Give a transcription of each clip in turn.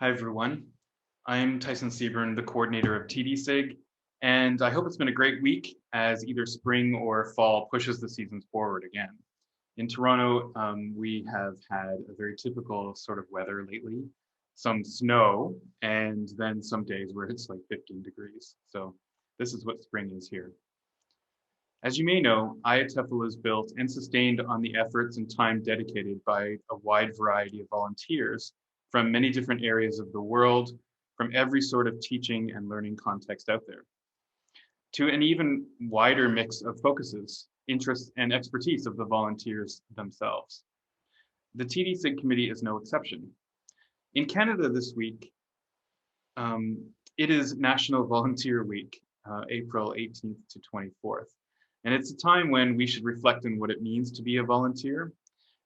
Hi, everyone. I'm Tyson Seaburn, the coordinator of TDSIG, and I hope it's been a great week as either spring or fall pushes the seasons forward again. In Toronto, we have had a very typical sort of weather lately, some snow, and then some days where it's like 15 degrees. So this is what spring is here. As you may know, IATEFL is built and sustained on the efforts and time dedicated by a wide variety of volunteers from many different areas of the world, from every sort of teaching and learning context out there, to an even wider mix of focuses, interests, and expertise of the volunteers themselves. The TDSIG committee is no exception. In Canada this week, it is National Volunteer Week, April 18th to 24th. And it's a time when we should reflect on what it means to be a volunteer,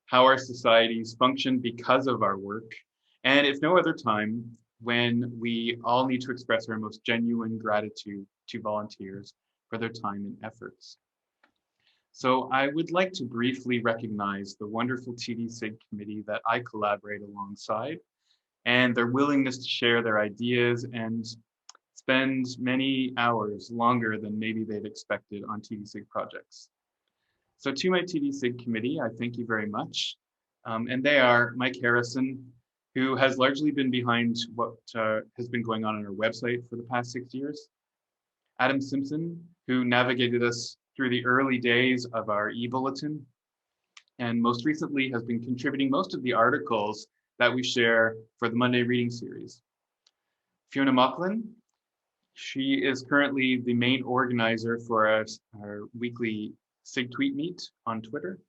how our societies function because of our work, and if no other time, when we all need to express our most genuine gratitude to volunteers for their time and efforts. So I would like to briefly recognize the wonderful TDSIG committee that I collaborate alongside and their willingness to share their ideas and spend many hours longer than maybe they've expected on TDSIG projects. So to my TDSIG committee, I thank you very much. And they are Mike Harrison, who has largely been behind what has been going on our website for the past 6 years. Adam Simpson, who navigated us through the early days of our e-bulletin, and most recently has been contributing most of the articles that we share for the Monday reading series. Fiona Mocklin, she is currently the main organizer for our weekly SIG tweet meet on Twitter.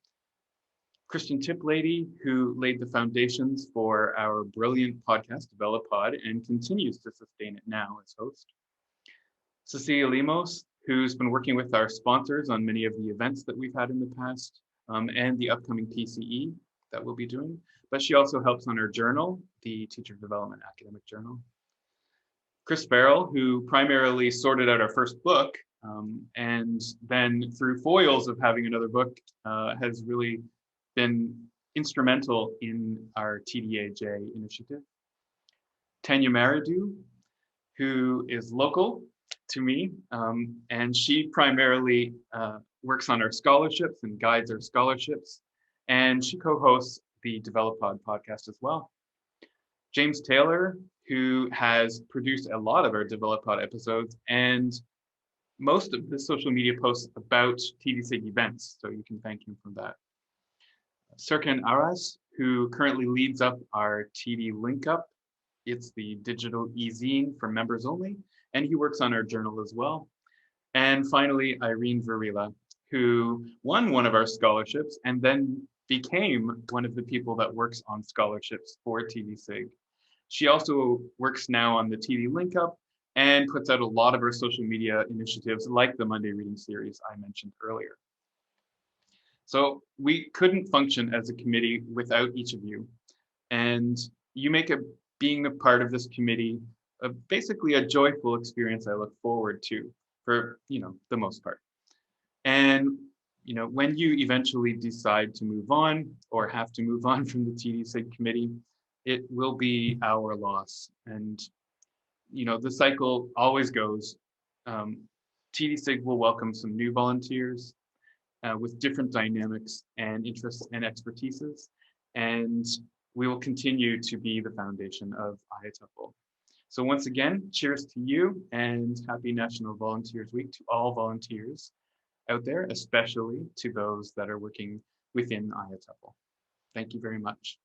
Christian Tiplady, who laid the foundations for our brilliant podcast, Develop Pod, and continues to sustain it now as host. Cecilia Lemos, who's been working with our sponsors on many of the events that we've had in the past, and the upcoming PCE that we'll be doing. But she also helps on our journal, the Teacher Development Academic Journal. Chris Farrell, who primarily sorted out our first book, and then through foils of having another book, has really been instrumental in our TDAJ initiative. Tanya Maridu, who is local to me, and she primarily works on our scholarships and guides our scholarships, and she co-hosts the Develop Pod podcast as well. James Taylor, who has produced a lot of our Develop Pod episodes and most of the social media posts about TDSIG events, so you can thank him for that. Serkan Aras, who currently leads up our TD Link Up. It's the digital e-zine for members only, and he works on our journal as well. And finally, Irene Varela, who won one of our scholarships and then became one of the people that works on scholarships for TDSIG. She also works now on the TD Link Up and puts out a lot of our social media initiatives like the Monday Reading Series I mentioned earlier. So we couldn't function as a committee without each of you. And you make being a part of this committee basically a joyful experience I look forward to for, the most part. And, when you eventually decide to move on or have to move on from the TDSIG committee, it will be our loss. And, the cycle always goes. TDSIG will welcome some new volunteers with different dynamics and interests and expertises. And we will continue to be the foundation of IATEFL. So once again, cheers to you and happy National Volunteers Week to all volunteers out there, especially to those that are working within IATEFL. Thank you very much.